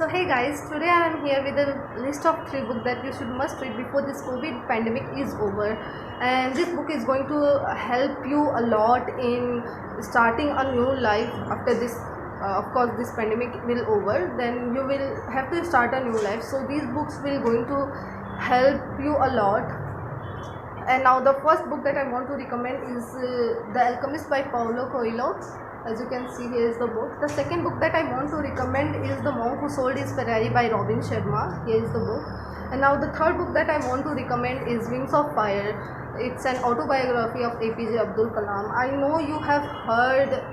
So hey guys, today I am here with a list of 3 books that you should must read before this COVID pandemic is over. And this book is going to help you a lot in starting a new life after this. Of course, this pandemic will over. Then you will have to start a new life. So these books will going to help you a lot. And now the first book that I want to recommend is The Alchemist by Paulo Coelho. As you can see, here is the book. The second book that I want to recommend is The Monk Who Sold His Ferrari by Robin Sharma. Here is the book. And now the third book that I want to recommend is Wings of Fire. It's an autobiography of APJ Abdul Kalam. I know you have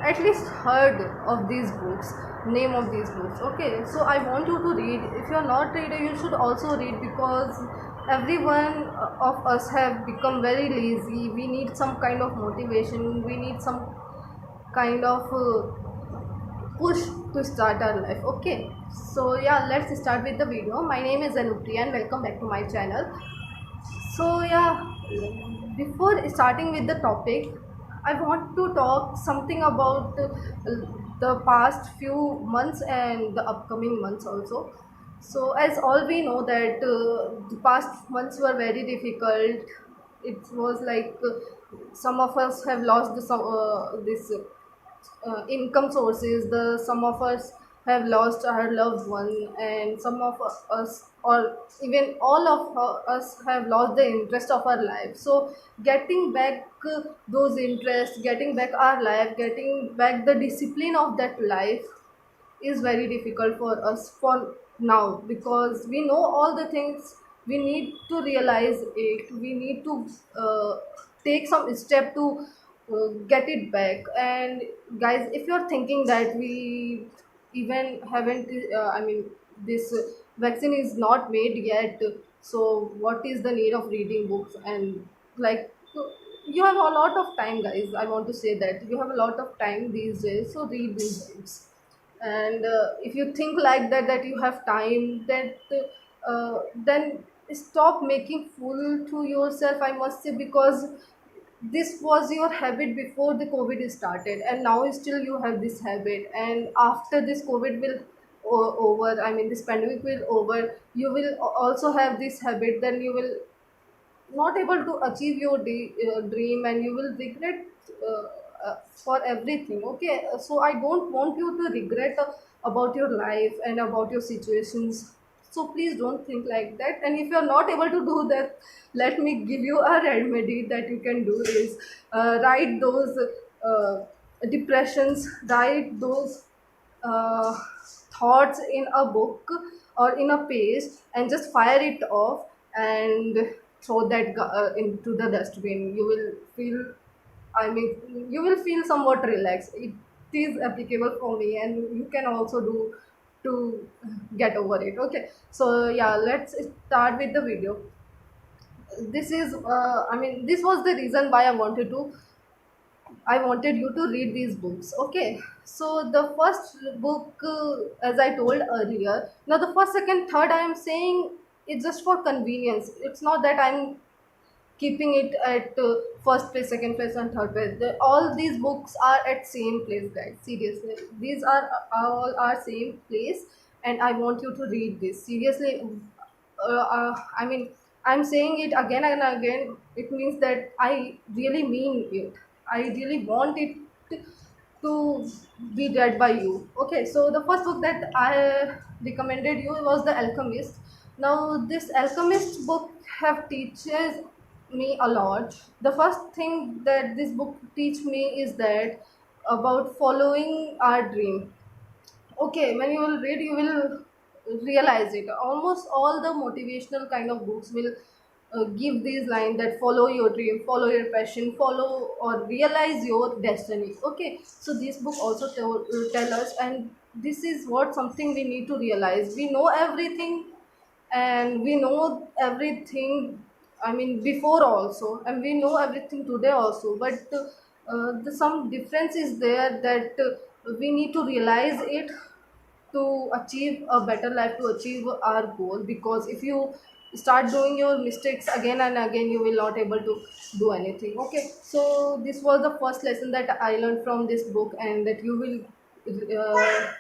at least heard of these books, name of these books. Okay, so I want you to read. If you are not reader, you should also read, because everyone of us have become very lazy. We need some kind of motivation. We need some kind of push to start our life. Okay, so yeah, let's start with the video. My name is Anupriya and welcome back to my channel. So yeah, before starting with the topic, I want to talk something about the past few months and the upcoming months also. So as all we know that the past months were very difficult. It was like some of us have lost this income sources. The some of us have lost our loved one, and some of us, or even all of us, have lost the interest of our life. So getting back those interests, getting back our life, getting back the discipline of that life is very difficult for us for now, because we know all the things. We need to realize it. We need to take some step to get it back. And guys, if you're thinking that we even haven't this vaccine is not made yet, so what is the need of reading books? And like, you have a lot of time, guys. I want to say that you have a lot of time these days, so read these books. And if you think like that you have time, then stop making fool to yourself, I must say, because this was your habit before the COVID started, and now still you have this habit. And after this COVID will over, I mean this pandemic will over, you will also have this habit. Then you will not able to achieve your dream, and you will regret for everything. Okay, so I don't want you to regret about your life and about your situations. So please don't think like that. And if you're not able to do that, let me give you a remedy that you can do is write those depressions, write those uh, thoughts in a book or in a page, and just fire it off and throw that into the dustbin. You will feel, I mean, you will feel somewhat relaxed. It is applicable for me, and you can also do to get over it. Okay, so yeah, let's start with the video. This is this was the reason why I wanted you to read these books. Okay, so the first book, as I told earlier, now the first, second, third, I am saying it's just for convenience. It's not that I'm keeping it at first place, second place, and third place. All these books are at same place, guys. Seriously, these are all are same place, and I want you to read this seriously. I mean, I'm saying it again and again. It means that I really mean it. I really want it to be read by you. Okay, so the first book that I recommended you was The Alchemist. Now, this Alchemist book have teaches me a lot. The first thing that this book teach me is that about following our dream. Okay, when you will read, you will realize it. Almost all the motivational kind of books will give these lines that follow your dream, follow your passion, follow or realize your destiny. Okay, so this book also tell us, and this is what something we need to realize. We know everything, and we know everything, I mean before also, and we know everything today also, but some difference is there that we need to realize it to achieve a better life, to achieve our goal. Because if you start doing your mistakes again and again, you will not able to do anything. Okay, so this was the first lesson that I learned from this book, and that you will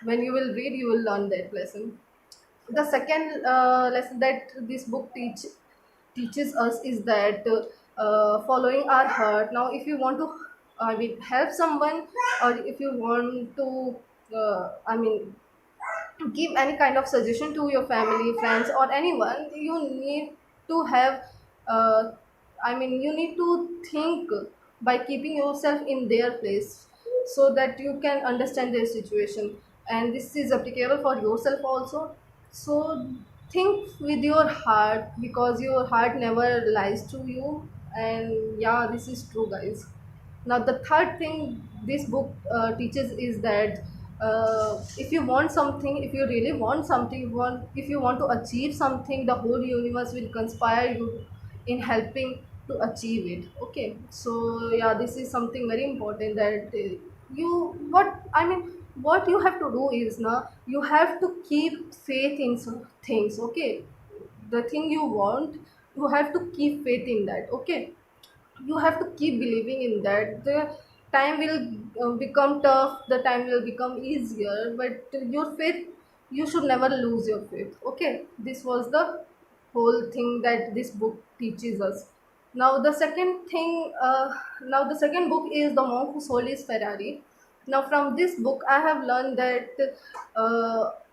when you will read, you will learn that lesson. The second lesson that this book teaches us is that following our heart. Now if you want to help someone, or if you want to give any kind of suggestion to your family, friends, or anyone, you need to have uh, you need to think by keeping yourself in their place, so that you can understand their situation, and this is applicable for yourself also. So think with your heart, because your heart never lies to you. And yeah, this is true, guys. Now the third thing this book teaches is that if you want something, if you really want something, if you want to achieve something, the whole universe will conspire you in helping to achieve it. Okay, so yeah, this is something very important, that you what I mean what you have to do is, now you have to keep faith in some things. Okay, the thing you want, you have to keep faith in that. Okay, you have to keep believing in that. The time will become tough, the time will become easier, but your faith, you should never lose your faith. Okay, this was the whole thing that this book teaches us. Now the second thing, now the second book is The Monk Who Sold His Ferrari. Now from this book I have learned that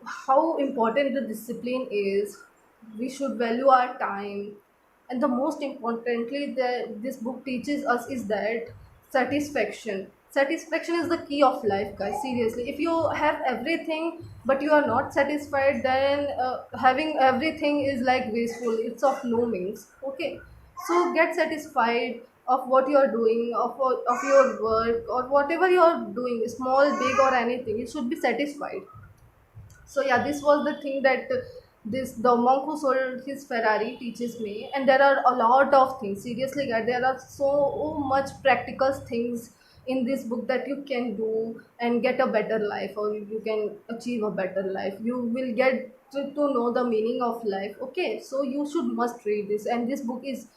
how important the discipline is. We should value our time, and the most importantly that this book teaches us is that satisfaction is the key of life, guys. Seriously, if you have everything but you are not satisfied, then having everything is like wasteful, it's of no means. Okay, so get satisfied of what you are doing, of your work, or whatever you are doing, small, big, or anything, you should be satisfied. So yeah, this was the thing that this the monk who sold his Ferrari teaches me. And there are a lot of things, seriously guys, there are so much practical things in this book that you can do and get a better life, or you can achieve a better life. You will get to know the meaning of life. Okay, so you should must read this, and this book is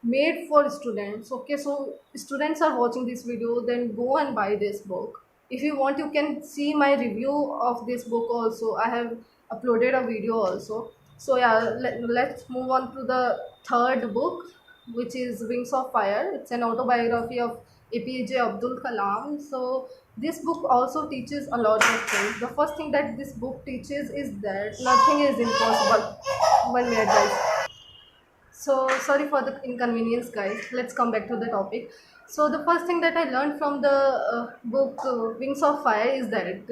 made for students. Okay, so students are watching this video, then go and buy this book. If you want, you can see my review of this book also. I have uploaded a video also. So yeah, let's move on to the third book, which is Wings of Fire. It's an autobiography of APJ Abdul Kalam. So this book also teaches a lot of things. The first thing that this book teaches is that nothing is impossible. 1 minute, guys. So sorry for the inconvenience, guys. Let's come back to the topic. So the first thing that I learned from the book Wings of Fire is that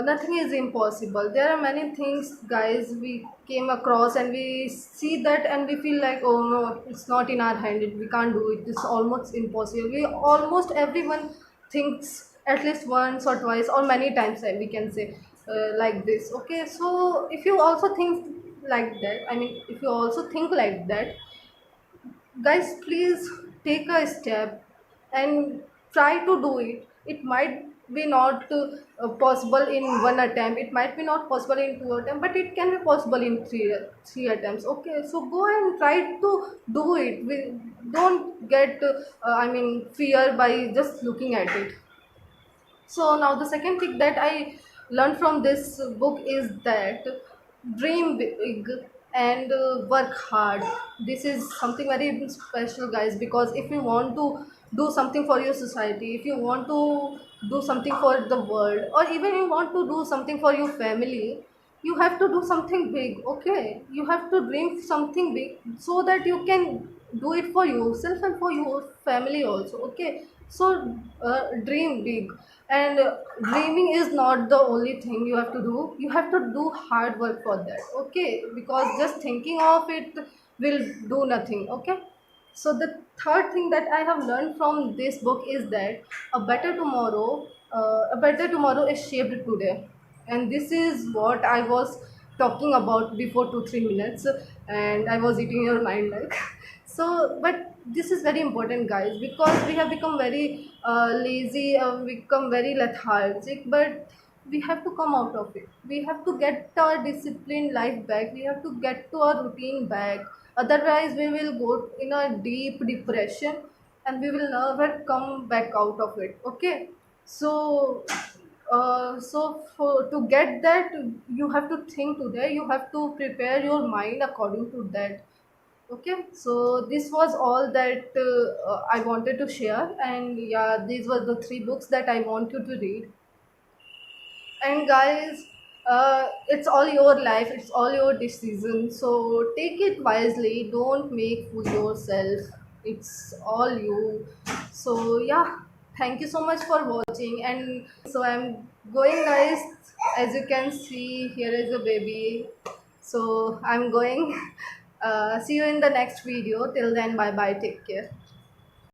nothing is impossible. There are many things, guys, we came across and we see that and we feel like, oh no, it's not in our hand. We can't do it. It's almost impossible. We almost everyone thinks at least once or twice or many times, we can say, like this. Okay, so if you also think like that, if you also think like that, guys, please take a step and try to do it. It might be not possible in one attempt, it might be not possible in two attempts, but it can be possible in three attempts. Okay, so go and try to do it. Don't get fear by just looking at it. So now the second thing that I learned from this book is that dream big and work hard. This is something very special, guys, because if you want to do something for your society, if you want to do something for the world, or even you want to do something for your family, you have to do something big. Okay, you have to dream something big so that you can do it for yourself and for your family also. Okay, so dream big. And dreaming is not the only thing you have to do. You have to do hard work for that. Okay, because just thinking of it will do nothing. Okay, so the third thing that I have learned from this book is that a better tomorrow is shaped today. And this is what I was talking about before 2 3 minutes, and I was eating your mind like. So but this is very important, guys, because we have become very lazy, become very lethargic. But we have to come out of it. We have to get our disciplined life back. We have to get to our routine back. Otherwise we will go in a deep depression and we will never come back out of it. Okay, so To get that, you have to think today, you have to prepare your mind according to that. Okay, so this was all that I wanted to share, and yeah, these were the three books that I want you to read. And guys, it's all your life, it's all your decision, so take it wisely, don't make fool yourself, it's all you. So yeah, thank you so much for watching. And so I'm going, guys. As you can see, here is a baby, so I'm going. See you in the next video. Till then, bye bye, take care.